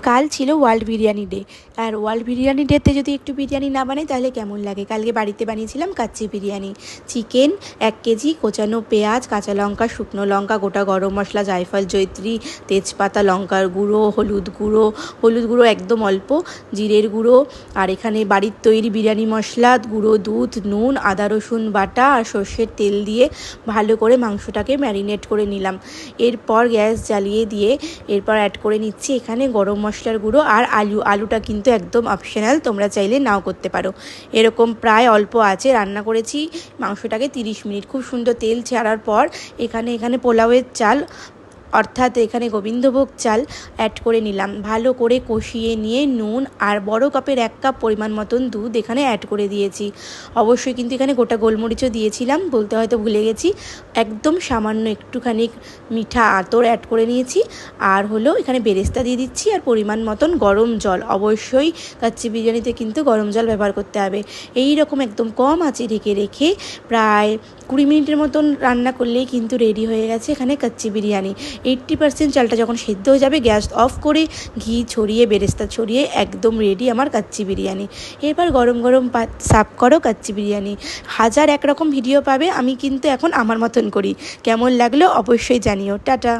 কাল ছিল world biryani day. আর world biryani ডেতে যদি একটু বিরিয়ানি না বানাই তাহলে কেমন লাগে। কালকে বাড়িতে বানিয়েছিলাম কাচ্চি বিরিয়ানি। চিকেন 1 কেজি, কোচানো পেঁয়াজ, কাঁচা লঙ্কা, শুকনো লঙ্কা, গোটা গরম মশলা, জায়ফল, জয়িত্রী, তেজপাতা, লঙ্কার গুঁড়ো, হলুদ গুঁড়ো একদম অল্প, জিরের গুঁড়ো, আর এখানে বাড়ির তৈরি বিরিয়ানি মশলা, গুঁড়ো দুধ, নুন, আদা রসুন বাটা আর সর্ষের তেল দিয়ে ভালো করে মাংসটাকে ম্যারিনেট করে নিলাম। এরপর গ্যাস জ্বালিয়ে দিয়ে এরপর অ্যাড করে নিচ্ছি এখানে গরম মশলার গুঁড়ো আর আলুটা কিন্তু একদম অপশনাল, তোমরা চাইলে নাও করতে পারো। এরকম প্রায় অল্প আঁচে রান্না করেছি মাংসটাকে 30 মিনিট। খুব সুন্দর তেল ছাড়ার পর এখানে পোলাওয়ের চাল অর্থাৎ এখানে গোবিন্দভোগ চাল অ্যাড করে নিলাম। ভালো করে কষিয়ে নিয়ে নুন আর বড় কাপের 1 কাপ পরিমাণ মতন দুধ এখানে অ্যাড করে দিয়েছি। অবশ্যই কিন্তু এখানে গোটা গোলমরিচও দিয়েছিলাম, বলতে হয়তো ভুলে গেছি। একদম সামান্য একটুখানি মিঠা আতর অ্যাড করে নিয়েছি। আর হলো এখানে বেরেস্তা দিয়ে দিচ্ছি আর পরিমাণ মতন গরম জল। অবশ্যই কাচ্চি বিরিয়ানিতে কিন্তু গরম জল ব্যবহার করতে হবে। এই রকম একদম কম আঁচে ঢেকে রেখে প্রায় 20 মিনিটের মতন রান্না করলেই কিন্তু রেডি হয়ে গেছে এখানে কাচ্চি বিরিয়ানি। 80% চালটা যখন সেদ্ধ হয়ে যাবে গ্যাস অফ করে ঘি ছড়িয়ে বেরেস্তা ছড়িয়ে একদম রেডি আমার কাচ্চি বিরিয়ানি। এরপর গরম গরম সার্ভ করো কাচ্চি বিরিয়ানি। হাজার একরকম ভিডিও পাবে, আমি কিন্তু এখন আমার মতন করি। কেমন লাগলো অবশ্যই জানিও। টাটা।